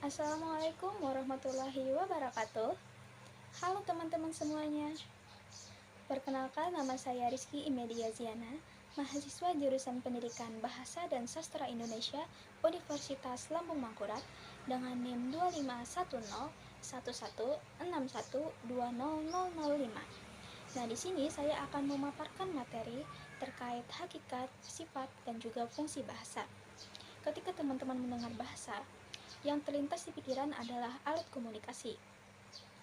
Assalamualaikum warahmatullahi wabarakatuh. Halo teman-teman semuanya. Perkenalkan, nama saya Rizky Imedia Ziana, mahasiswa jurusan Pendidikan Bahasa dan Sastra Indonesia Universitas Lambung Mangkurat dengan NIM 25101161200005. Nah, di sini saya akan memaparkan materi terkait hakikat, sifat, dan juga fungsi bahasa. Ketika teman-teman mendengar bahasa, yang terlintas di pikiran adalah alat komunikasi.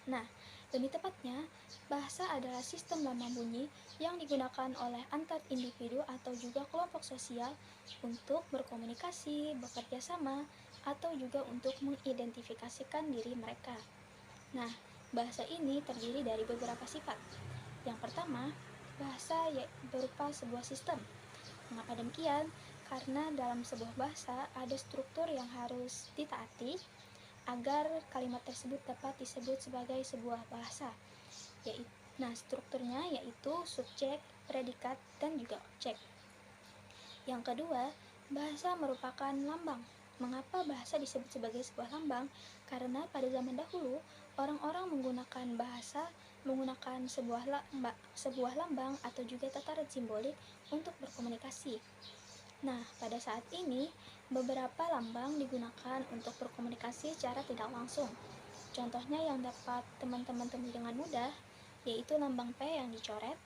Nah, lebih tepatnya, bahasa adalah sistem lambang bunyi yang digunakan oleh antar individu atau juga kelompok sosial untuk berkomunikasi, bekerja sama, atau juga untuk mengidentifikasikan diri mereka. Nah, bahasa ini terdiri dari beberapa sifat. Yang pertama, bahasa berupa sebuah sistem. Mengapa demikian? Karena dalam sebuah bahasa ada struktur yang harus ditaati agar kalimat tersebut dapat disebut sebagai sebuah bahasa. Nah, strukturnya yaitu subjek, predikat, dan juga objek. Yang kedua, bahasa merupakan lambang. Mengapa bahasa disebut sebagai sebuah lambang? Karena pada zaman dahulu, orang-orang menggunakan bahasa menggunakan sebuah lambang atau juga tataran simbolik untuk berkomunikasi. Nah, pada saat ini, beberapa lambang digunakan untuk berkomunikasi secara tidak langsung. Contohnya yang dapat teman-teman temui dengan mudah, yaitu lambang P yang dicoret,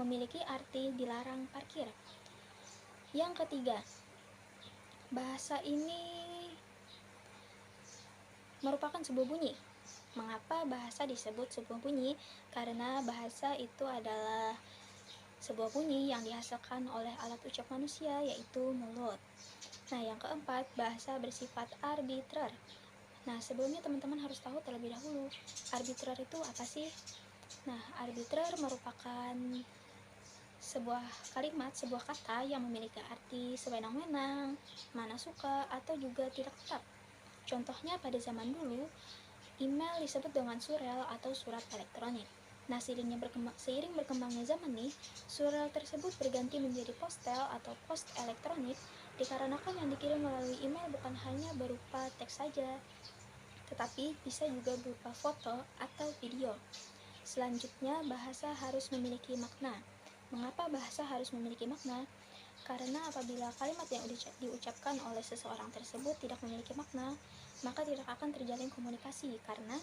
memiliki arti dilarang parkir. Yang ketiga, bahasa ini merupakan sebuah bunyi. Mengapa bahasa disebut sebuah bunyi? Karena bahasa itu adalah sebuah bunyi yang dihasilkan oleh alat ucap manusia, yaitu mulut. Nah, yang keempat, bahasa bersifat arbitrer. Nah, sebelumnya teman-teman harus tahu terlebih dahulu, arbitrer itu apa sih? Nah, arbitrer merupakan sebuah kalimat, sebuah kata yang memiliki arti sewenang-wenang, mana suka, atau juga tidak tetap. Contohnya pada zaman dulu, email disebut dengan surel atau surat elektronik. Nah, seiring berkembangnya zaman nih, surel tersebut berganti menjadi postel atau post elektronik dikarenakan yang dikirim melalui email bukan hanya berupa teks saja, tetapi bisa juga berupa foto atau video. Selanjutnya, bahasa harus memiliki makna. Mengapa bahasa harus memiliki makna? Karena apabila kalimat yang diucapkan oleh seseorang tersebut tidak memiliki makna, maka tidak akan terjalin komunikasi, karena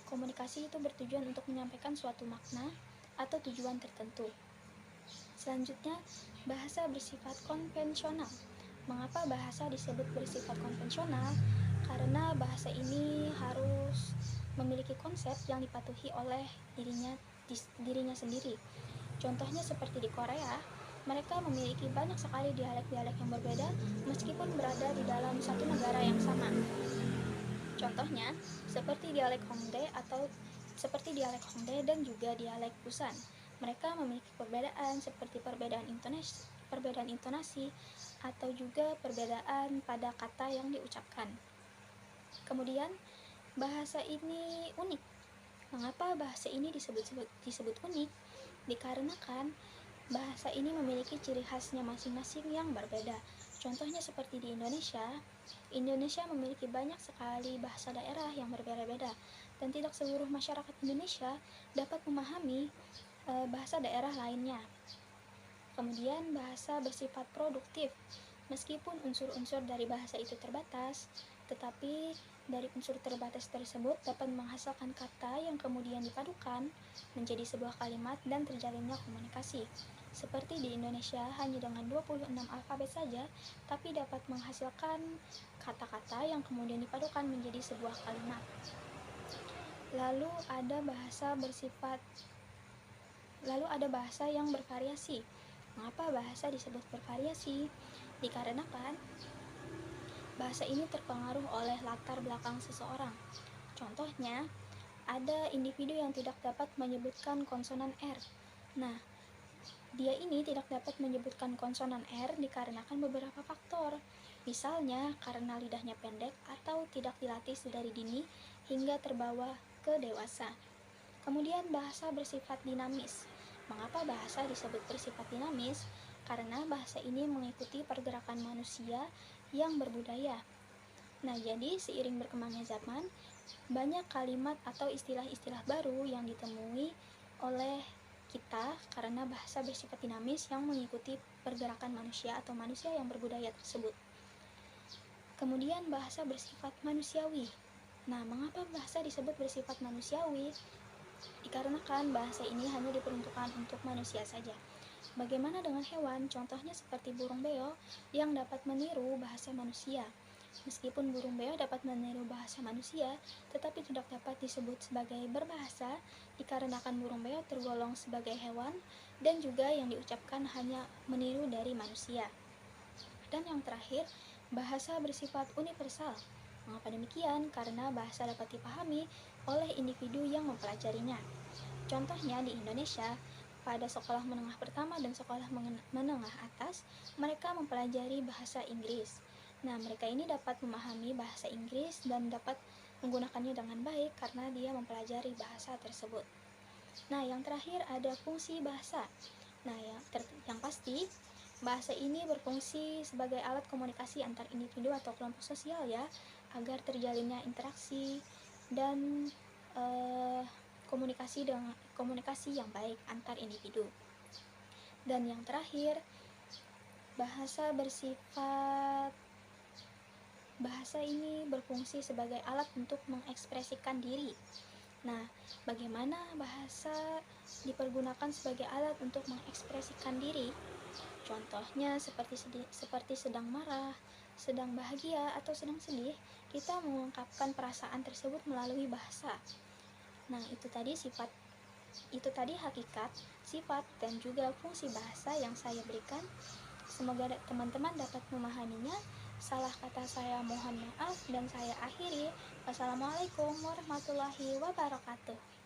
komunikasi itu bertujuan untuk menyampaikan suatu makna atau tujuan tertentu. Selanjutnya, bahasa bersifat konvensional. Mengapa bahasa disebut bersifat konvensional? Karena bahasa ini harus memiliki konsep yang dipatuhi oleh dirinya sendiri. Contohnya seperti di Korea, mereka memiliki banyak sekali dialek-dialek yang berbeda meskipun berada di dalam satu negara yang sama. Contohnya seperti dialek Hongdae dan juga dialek Busan. Mereka memiliki perbedaan seperti perbedaan intonasi atau juga perbedaan pada kata yang diucapkan. Kemudian, bahasa ini unik. Mengapa bahasa ini disebut unik? Dikarenakan bahasa ini memiliki ciri khasnya masing-masing yang berbeda. Contohnya seperti di Indonesia memiliki banyak sekali bahasa daerah yang berbeda-beda, dan tidak seluruh masyarakat Indonesia dapat memahami bahasa daerah lainnya. Kemudian, bahasa bersifat produktif. Meskipun unsur-unsur dari bahasa itu terbatas, tetapi dari unsur terbatas tersebut dapat menghasilkan kata yang kemudian dipadukan menjadi sebuah kalimat dan terjalinnya komunikasi. Seperti di Indonesia hanya dengan 26 alfabet saja, tapi dapat menghasilkan kata-kata yang kemudian dipadukan menjadi sebuah kalimat. Lalu ada bahasa yang bervariasi. Mengapa bahasa disebut bervariasi? Dikarenakan bahasa ini terpengaruh oleh latar belakang seseorang. Contohnya, ada individu yang tidak dapat menyebutkan konsonan R. Nah, dia ini tidak dapat menyebutkan konsonan R dikarenakan beberapa faktor. Misalnya, karena lidahnya pendek atau tidak dilatih sedari dini hingga terbawa ke dewasa. Kemudian, bahasa bersifat dinamis. Mengapa bahasa disebut bersifat dinamis? Karena bahasa ini mengikuti pergerakan manusia yang berbudaya. Nah, jadi seiring berkembangnya zaman, banyak kalimat atau istilah-istilah baru yang ditemui oleh kita karena bahasa bersifat dinamis yang mengikuti pergerakan manusia atau manusia yang berbudaya tersebut. Kemudian bahasa bersifat manusiawi. Nah, mengapa bahasa disebut bersifat manusiawi? Dikarenakan bahasa ini hanya diperuntukkan untuk manusia saja. Bagaimana dengan hewan? Contohnya seperti burung beo yang dapat meniru bahasa manusia. Meskipun burung beo dapat meniru bahasa manusia, tetapi tidak dapat disebut sebagai berbahasa dikarenakan burung beo tergolong sebagai hewan dan juga yang diucapkan hanya meniru dari manusia. Dan yang terakhir, bahasa bersifat universal. Mengapa demikian? Karena bahasa dapat dipahami oleh individu yang mempelajarinya. Contohnya di Indonesia, pada sekolah menengah pertama dan sekolah menengah atas, mereka mempelajari bahasa Inggris. Nah, mereka ini dapat memahami bahasa Inggris dan dapat menggunakannya dengan baik karena dia mempelajari bahasa tersebut. Nah, yang terakhir ada fungsi bahasa. Nah, yang pasti, bahasa ini berfungsi sebagai alat komunikasi antar individu atau kelompok sosial ya, agar terjalinnya interaksi dan komunikasi yang baik antar individu. Dan yang terakhir, bahasa ini berfungsi sebagai alat untuk mengekspresikan diri. Nah, bagaimana bahasa dipergunakan sebagai alat untuk mengekspresikan diri? Contohnya seperti sedang marah, sedang bahagia, atau sedang sedih, kita mengungkapkan perasaan tersebut melalui bahasa. Nah, itu tadi hakikat, sifat, dan juga fungsi bahasa yang saya berikan. Semoga teman-teman dapat memahaminya. Salah kata saya mohon maaf dan saya akhiri. Wassalamualaikum warahmatullahi wabarakatuh.